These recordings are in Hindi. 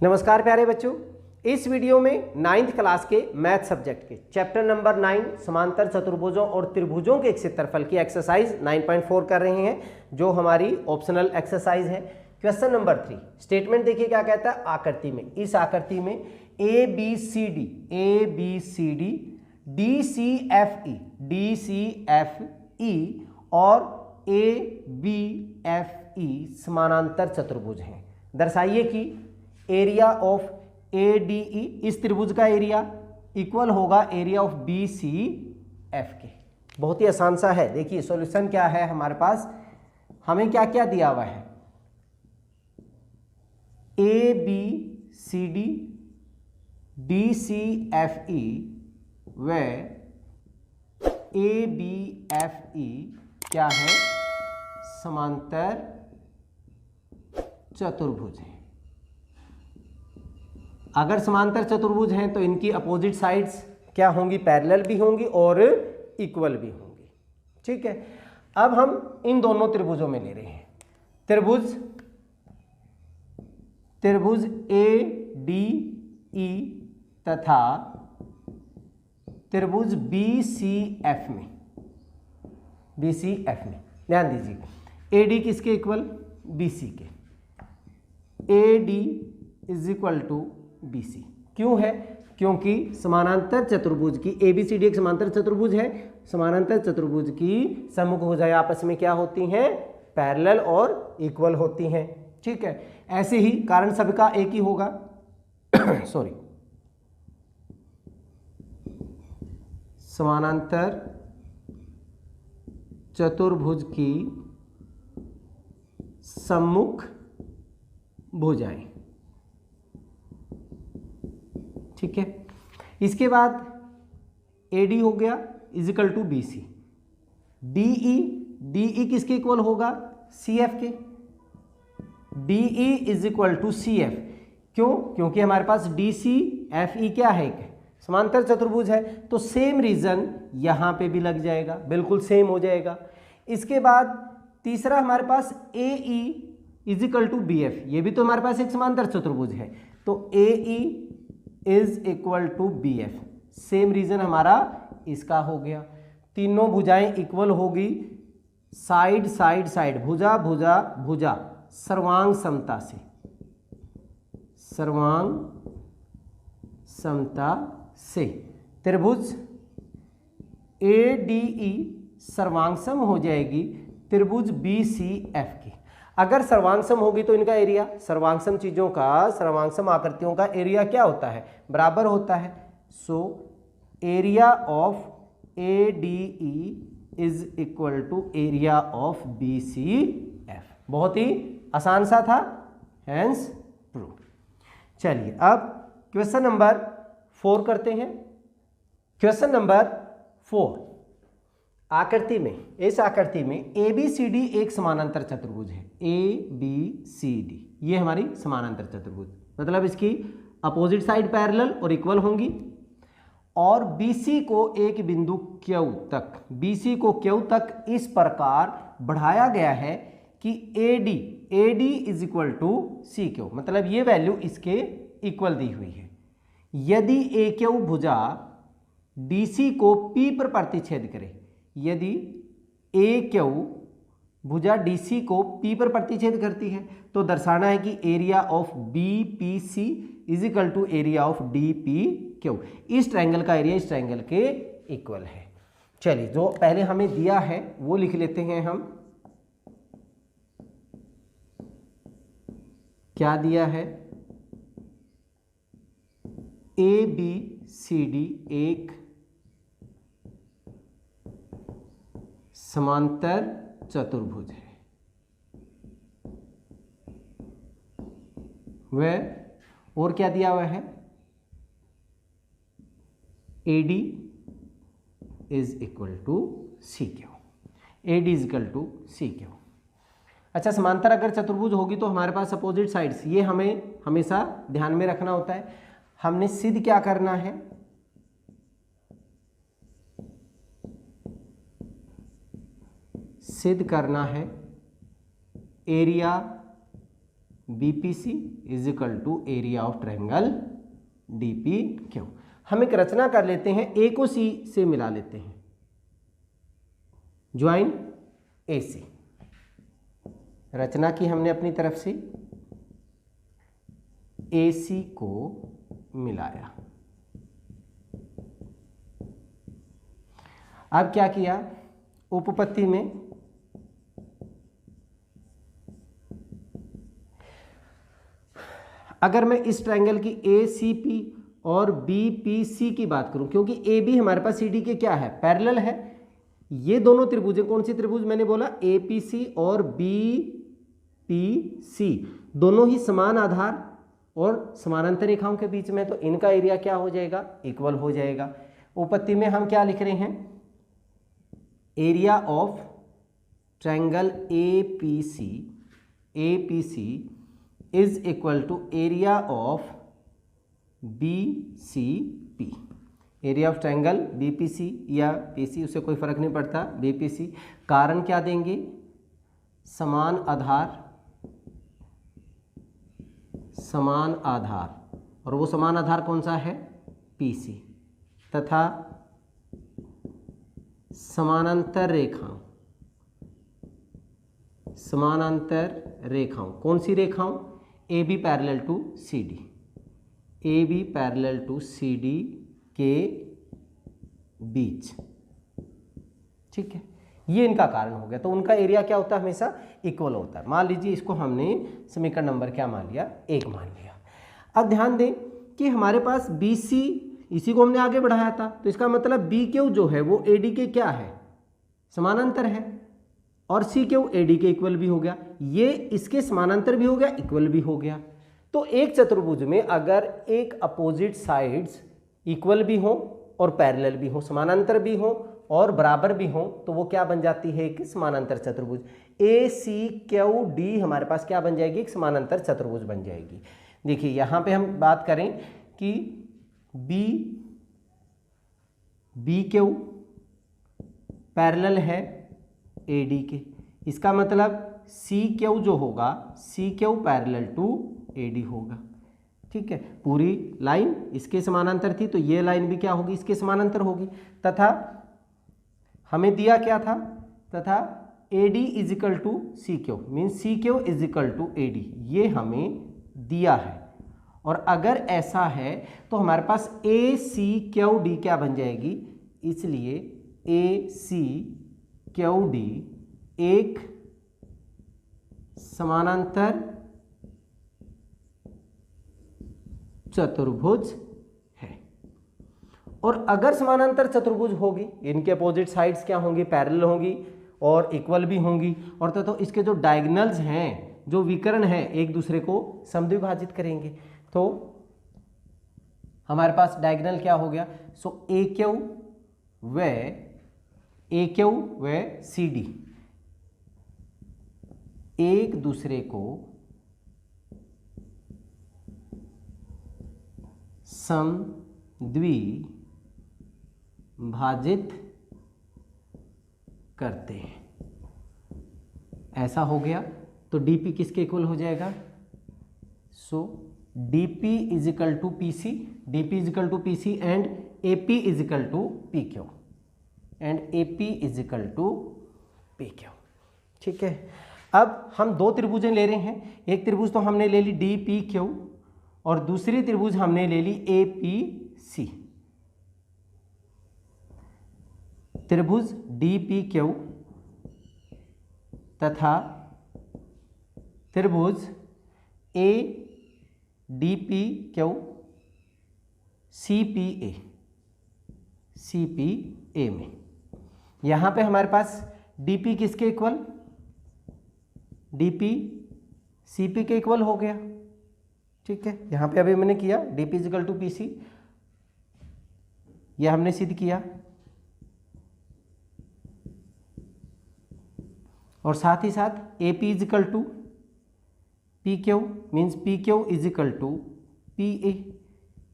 नमस्कार प्यारे बच्चों, इस वीडियो में 9th क्लास के मैथ सब्जेक्ट के चैप्टर नंबर 9 समांतर चतुर्भुजों और त्रिभुजों के एक क्षेत्रफल की एक्सरसाइज 9.4 कर रहे हैं, जो हमारी ऑप्शनल एक्सरसाइज है। क्वेश्चन नंबर 3 स्टेटमेंट देखिए क्या कहता है। आकृति में, इस आकृति में A B C D D C F E और ए बी एफ ई समानांतर चतुर्भुज हैं। दर्शाइए कि area of A D E, इस त्रिभुज का एरिया इक्वल होगा area of B C F के। बहुत ही आसान सा है। देखिए सॉल्यूशन क्या है हमारे पास, हमें क्या क्या दिया हुआ है। A B C D C F E व ए बी एफ ई क्या है, समांतर चतुर्भुज है। अगर समांतर चतुर्भुज हैं तो इनकी अपोजिट साइड्स क्या होंगी, पैरेलल भी होंगी और इक्वल भी होंगी। ठीक है, अब हम इन दोनों त्रिभुजों में ले रहे हैं। त्रिभुज ए डी ई तथा त्रिभुज बी सी एफ में ध्यान दीजिए। ए डी किसके इक्वल, बी सी के। A D is equal to B C क्यों है, क्योंकि समानांतर चतुर्भुज की ए बी सी डी एक समांतर चतुर्भुज है। समानांतर चतुर्भुज की सम्मुख भुजाएं आपस में क्या होती हैं, पैरेलल और इक्वल होती हैं। ठीक है, ऐसे ही कारण सबका एक ही होगा सॉरी, समानांतर चतुर्भुज की सम्मुख भुजाएं। ठीक है, इसके बाद AD हो गया इजिकल टू BC। DE किसके इक्वल होगा, CF के। DE is equal to CF क्यों, क्योंकि हमारे पास DCFE क्या है, एक समांतर चतुर्भुज है। तो सेम रीजन यहां पे भी लग जाएगा, बिल्कुल सेम हो जाएगा। इसके बाद तीसरा हमारे पास AE is equal to BF, ये भी तो हमारे पास एक समांतर चतुर्भुज है। तो AE is equal to BF, same reason हमारा इसका हो गया। तीनों भुजाएं इक्वल होगी, साइड साइड साइड, भुजा भुजा भुजा सर्वांग समता से, सर्वांग समता से त्रिभुज ADE सर्वांग सम हो जाएगी त्रिभुज BCF की। अगर सर्वांगसम होगी तो इनका एरिया, सर्वांगसम चीजों का, सर्वांगसम आकृतियों का एरिया क्या होता है, बराबर होता है। So area of ADE is equal to area of BCF। बहुत ही आसान सा था, हेंस प्रूव। चलिए अब क्वेश्चन नंबर 4 करते हैं। क्वेश्चन नंबर 4, आकृति में, इस आकृति में ABCD एक समानांतर चतुर्भुज है। ABCD ये हमारी समानांतर चतुर्भुज, मतलब इसकी अपोजिट साइड पैरेलल और इक्वल होंगी। और BC को एक बिंदु Q तक, BC को Q तक इस प्रकार बढ़ाया गया है कि AD is equal to CQ, मतलब ये वैल्यू इसके इक्वल दी हुई है। यदि AQ भुजा DC को P पर प्रतिच्छेद करे, यदि AQ भुजा DC को P पर प्रतिच्छेद करती है, तो दर्शाना है कि area of BPC is equal to area of DPQ। इस ट्रायंगल का एरिया इस ट्रायंगल के इक्वल है। चलिए जो पहले हमें दिया है वो लिख लेते हैं हम। क्या दिया है, ABCD एक समांतर चतुर्भुज है, वह और क्या दिया हुआ है, AD is equal to CQ, AD is equal to CQ। अच्छा, समांतर अगर चतुर्भुज होगी तो हमारे पास अपोजिट साइड्स, ये हमें हमेशा ध्यान में रखना होता है। हमने सिद्ध क्या करना है, सिद्ध करना है area BPC is equal to area of triangle DPQ। हम एक रचना कर लेते हैं, A को C से मिला लेते हैं, ज्वाइन AC। रचना की हमने अपनी तरफ से, AC को मिलाया। अब क्या किया, उपपत्ति में अगर मैं इस ट्रायंगल की ACP और BPC की बात करूं, क्योंकि AB हमारे पास CD के क्या है, पैरेलल है। ये दोनों त्रिभुज, कौन सी त्रिभुज मैंने बोला, APC और BPC, दोनों ही समान आधार और समानांतर रेखाओं के बीच में, तो इनका एरिया क्या हो जाएगा, इक्वल हो जाएगा। उपपत्ति में हम क्या लिख रहे हैं, area of triangle APC is equal to area of BCP। Area of triangle BPC या PC, उससे कोई फर्क नहीं पड़ता, BPC। कारण क्या देंगे, समान आधार, और वो समान आधार कौन सा है, PC, तथा समानांतर रेखाओं, कौन सी रेखाओं, AB पैरेलल टू CD के बीच। ठीक है, ये इनका कारण हो गया। तो उनका एरिया क्या होता है, हमेशा इक्वल होता है। मान लीजिए इसको हमने समीकरण नंबर क्या मान लिया, 1 मान लिया। अब ध्यान दें कि हमारे पास BC, इसी को हमने आगे बढ़ाया था, तो इसका मतलब BQ जो है वो AD के क्या है, समानांतर है, और CQ AD के इक्वल भी हो गया, ये इसके समानांतर भी हो गया, इक्वल भी हो गया। तो एक चतुर्भुज में अगर एक अपोजिट साइड्स इक्वल भी हो और पैरेलल भी हो, समानांतर भी हो और बराबर भी हो, तो वो क्या बन जाती है, एक समानांतर चतुर्भुज। ACQD हमारे पास क्या बन जाएगी, एक समानांतर चतुर्भुज बन जाएगी। देखिए यहाँ पे हम बात करें कि BQ पैरेलल है AD के, इसका मतलब CQ जो होगा, CQ पैरेलल टू AD होगा। ठीक है, पूरी लाइन इसके समानांतर थी, तो ये लाइन भी क्या होगी, इसके समानांतर होगी। तथा हमें दिया क्या था, तथा AD is equal to CQ, means CQ is equal to AD, ये हमें दिया है। और अगर ऐसा है तो हमारे पास ACQD क्या बन जाएगी, इसलिए ACQD एक समानांतर चतुर्भुज है। और अगर समानांतर चतुर्भुज होगी, इनके अपोजिट साइड्स क्या होंगी, पैरेलल होंगी और इक्वल भी होंगी, और तो इसके जो डायगोनल्स हैं, जो विकर्ण हैं, एक दूसरे को समद्विभाजित करेंगे। तो हमारे पास डायगोनल क्या हो गया, सो AQ व CD एक दूसरे को समद्विभाजित करते हैं। ऐसा हो गया तो DP किसके इक्वल हो जाएगा, so DP is equal to PC, DP is equal to PC and AP is equal to PQ, and AP is equal to PQ। ठीक है, अब हम दो त्रिभुजें ले रहे हैं। एक त्रिभुज तो हमने ले ली DPQ और दूसरी त्रिभुज हमने ले ली APC। त्रिभुज DPQ तथा त्रिभुज ADPQ CPA में, यहाँ पे हमारे पास DP किसके इक्वल, DP CP के इक्वल हो गया। ठीक है, यहाँ पे अभी मैंने किया DP is equal to PC, यह हमने सिद्ध किया। और साथ ही साथ AP is equal to PQ, means PQ is equal to PA,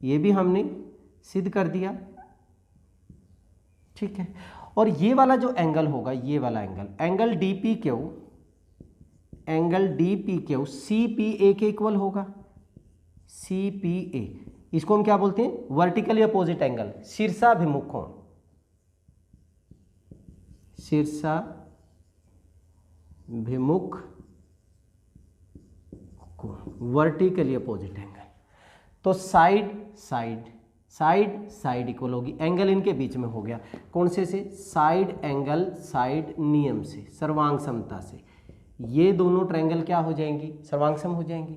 ये भी हमने सिद्ध कर दिया। ठीक है, और ये वाला जो एंगल होगा, ये वाला angle DPQ angle D P Q C P A के इक्वल होगा। सी पी ए इसको हम क्या बोलते हैं, वर्टिकली अपोजिट एंगल, शीर्षाभिमुख कोण, शीर्षाभिमुख कोण, वर्टिकली अपोजिट एंगल। तो side side side side equal होगी, एंगल इनके बीच में हो गया, कौन से साइड एंगल साइड नियम से, सर्वांग समता से, ये दोनों ट्रायंगल क्या हो जाएंगी, सर्वांग सम हो जाएंगी।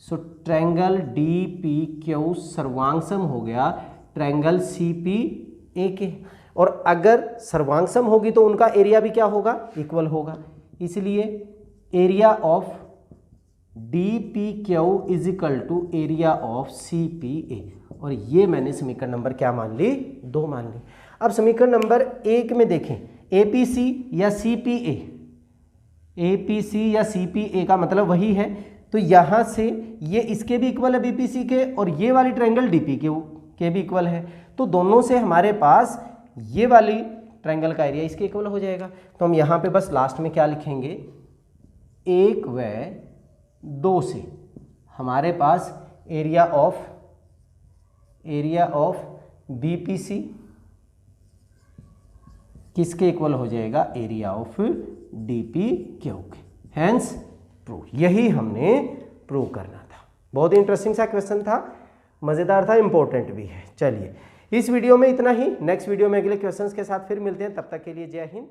सो ट्रायंगल डी पी क्यू सर्वांग सम हो गया ट्रायंगल सी पी ए के, और अगर सर्वांग सम होगी तो उनका एरिया भी क्या होगा, इक्वल होगा। इसलिए area of D P Q is equal to area of C P A, और ये मैंने समीकरण नंबर क्या मान ली, 2 मान ली। अब समीकरण नंबर 1 में देखें, एपीसी या सीपीए, एपीसी या सीपीए का मतलब वही है, तो यहां से ये इसके भी इक्वल है बीपीसी के, और ये वाली ट्रायंगल डीपी के भी इक्वल है, तो दोनों से हमारे पास ये वाली ट्रायंगल का एरिया इसके इक्वल हो जाएगा। तो हम यहां पे बस लास्ट में क्या लिखेंगे, 1 व 2 से हमारे पास एरिया ऑफ बीपीसी किसके इक्वल हो जाएगा, एरिया ऑफ डीपी क्यू के। हैंस प्रूव, यही हमने प्रूव करना था। बहुत ही इंटरेस्टिंग सा क्वेश्चन था, मजेदार था, इंपॉर्टेंट भी है। चलिए इस वीडियो में इतना ही, नेक्स्ट वीडियो में अगले क्वेश्चंस के साथ फिर मिलते हैं, तब तक के लिए जय हिंद।